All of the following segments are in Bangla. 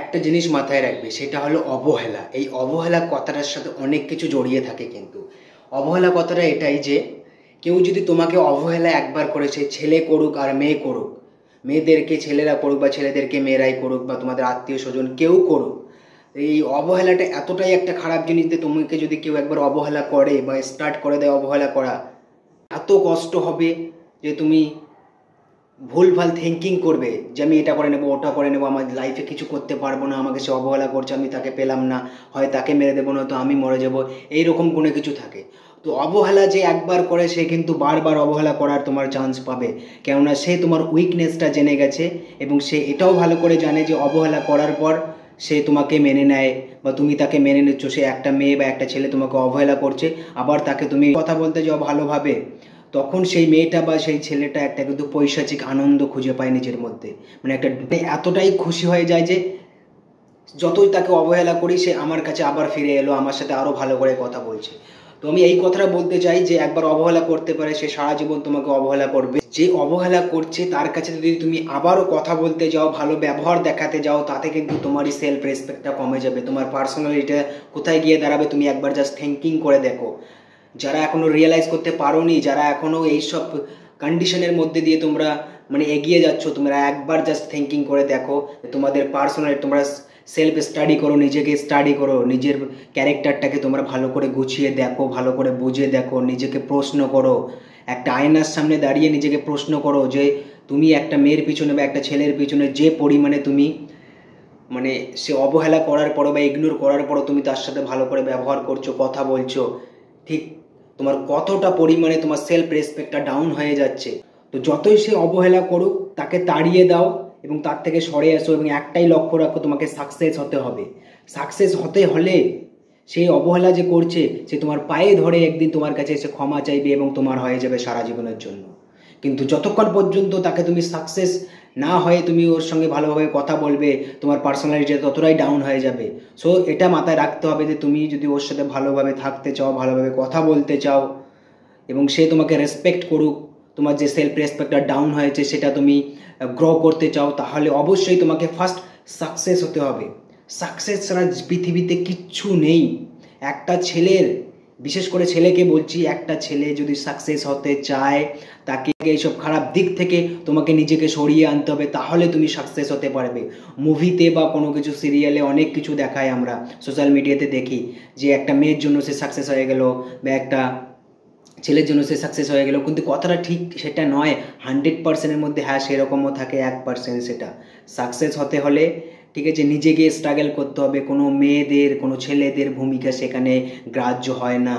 একটা জিনিস মাথায় রাখবে, সেটা হলো অবহেলা। এই অবহেলা কথাটার সাথে অনেক কিছু জড়িয়ে থাকে। কিন্তু অবহেলা কথাটা এটাই যে কেউ যদি তোমাকে অবহেলা একবার করেছে, ছেলে করুক আর মেয়ে করুক, মেয়েদেরকে ছেলেরা করুক বা ছেলেদেরকে মেয়েরাই করুক বা তোমাদের আত্মীয় স্বজন কেউ করুক, এই অবহেলাটা এতটাই একটা খারাপ জিনিস যে তোমাকে যদি কেউ একবার অবহেলা করে বা স্টার্ট করে দেয় অবহেলা করা, এত কষ্ট হবে যে তুমি ভুলভাল থিঙ্কিং করবে যে আমি এটা করে নেবো, ওটা করে নেবো, আমার লাইফে কিছু করতে পারবো না, আমাকে সে অবহেলা করছে, আমি তাকে পেলাম না, হয় তাকে মেরে দেবো না তো আমি মরে যাবো, এইরকম কোনো কিছু থাকে। তো অবহেলা যে একবার করে সে কিন্তু বারবার অবহেলা করার তোমার চান্স পাবে, কেননা সে তোমার উইকনেসটা জেনে গেছে এবং সে এটাও ভালো করে জানে যে অবহেলা করার পর সে তোমাকে মেনে নেয় বা তুমি তাকে মেনে নিচ্ছ। সে একটা মেয়ে বা একটা ছেলে তোমাকে অবহেলা করছে, আবার তাকে তুমি কথা বলতে যাও ভালোভাবে, তখন সেই মেয়েটা বা সেই ছেলেটা একটা কিন্তু পৈশাচিক আনন্দ খুঁজে পায় নিজের মধ্যে। মানে একটা এতটাই খুশি হয়ে যায় যে যতই তাকে অবহেলা করি সে আমার কাছে আবার ফিরে এলো, আমার সাথে আরও ভালো করে কথা বলছে। তো আমি এই কথাটা বলতে চাই যে একবার অবহেলা করতে পারে সে সারা জীবন তোমাকে অবহেলা করবে। যে অবহেলা করছে তার কাছে যদি তুমি আবারও কথা বলতে যাও, ভালো ব্যবহার দেখাতে যাও, তাতে কিন্তু তোমারই সেলফ রেসপেক্টটা কমে যাবে, তোমার পার্সোনালিটিটা কোথায় গিয়ে দাঁড়াবে তুমি একবার জাস্ট থিঙ্কিং করে দেখো। যারা এখনো রিয়েলাইজ করতে পারোনি, যারা এখনো এইসব কন্ডিশনের মধ্যে দিয়ে তোমরা মানে এগিয়ে যাচ্ছ, তোমরা একবার জাস্ট থিঙ্কিং করে দেখো যে তোমাদের পার্সোনাল, তোমরা সেলফ স্টাডি করো, নিজেকে স্টাডি করো, নিজের ক্যারেক্টারটাকে তোমরা ভালো করে গুছিয়ে দেখো, ভালো করে বুঝে দেখো, নিজেকে প্রশ্ন করো, একটা আয়নার সামনে দাঁড়িয়ে নিজেকে প্রশ্ন করো যে তুমি একটা মেয়ের পিছনে বা একটা ছেলের পিছনে যে পরিমাণে তুমি মানে সে অবহেলা করার পরও বা ইগনোর করার পরও তুমি তার সাথে ভালো করে ব্যবহার করছো, কথা বলছো, ঠিক তোমার কতটা পরিমাণে তোমার সেলফ রেসপেক্টটা ডাউন হয়ে যাচ্ছে। তো যতই সে অবহেলা করুক তাকে তাড়িয়ে দাও এবং তার থেকে সরে আসো এবং একটাই লক্ষ্য রাখো, তোমাকে সাকসেস হতে হবে। সাকসেস হতে হলে সেই অবহেলা যে করছে সে তোমার পায়ে ধরে একদিন তোমার কাছে এসে ক্ষমা চাইবে এবং তোমার হয়ে যাবে সারা জীবনের জন্য। কিন্তু যতক্ষণ পর্যন্ত তাকে তুমি সাকসেস না হয়ে তুমি ওর সঙ্গে ভালোভাবে কথা বলবে, তোমার পার্সোনালিটি ততটাই ডাউন হয়ে যাবে। সো এটা মাথায় রাখতে হবে যে তুমি যদি ওর সাথে ভালোভাবে থাকতে চাও, ভালোভাবে কথা বলতে চাও এবং সে তোমাকে রেসপেক্ট করুক, তোমার যে সেলফ রেসপেক্টটা ডাউন হয়েছে সেটা তুমি গ্রো করতে চাও, তাহলে অবশ্যই তোমাকে ফার্স্ট সাকসেস হতে হবে। সাকসেস ছাড়া পৃথিবীতে কিচ্ছু নেই। একটা ছেলের, বিশেষ করে ছেলেকে বলছি, একটা ছেলে যদি সাকসেস হতে চায় তাকে এইসব খারাপ দিক থেকে তোমাকে নিজেকে সরিয়ে আনতে হবে, তাহলে তুমি সাকসেস হতে পারবে। মুভিতে বা কোনো কিছু সিরিয়ালে অনেক কিছু দেখায়, আমরা সোশ্যাল মিডিয়াতে দেখি যে একটা মেয়ের জন্য সে সাকসেস হয়ে গেল বা একটা ছেলের জন্য সে সাকসেস হয়ে গেল, কিন্তু কথাটা ঠিক সেটা নয়। 100%-এর মধ্যে হ্যাঁ সেরকমও থাকে 1%। সেটা সাকসেস হতে হলে ঠিক আছে নিজেকে স্ট্রাগল করতে হবে, কোনো মেয়েদের কোনো ছেলেদের ভূমিকা সেখানে গ্রাহ্য হয় না।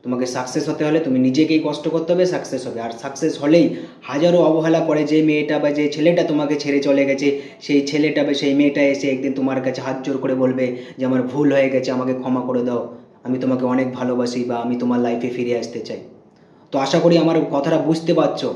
তোমাকে সাকসেস হতে হলে তুমি নিজেকেই কষ্ট করতে হবে, সাকসেস হবে। আর সাকসেস হলেই হাজারো অবহেলা করে যে মেয়েটা বা যে ছেলেটা তোমাকে ছেড়ে চলে গেছে, সেই ছেলেটা বা সেই মেয়েটা এসে একদিন তোমার কাছে হাত জোর করে বলবে যে আমার ভুল হয়ে গেছে, আমাকে ক্ষমা করে দাও, আমি তোমাকে অনেক ভালোবাসি বা আমি তোমার লাইফে ফিরে আসতে চাই। তো আশা করি আমার কথাটা বুঝতে পারছো।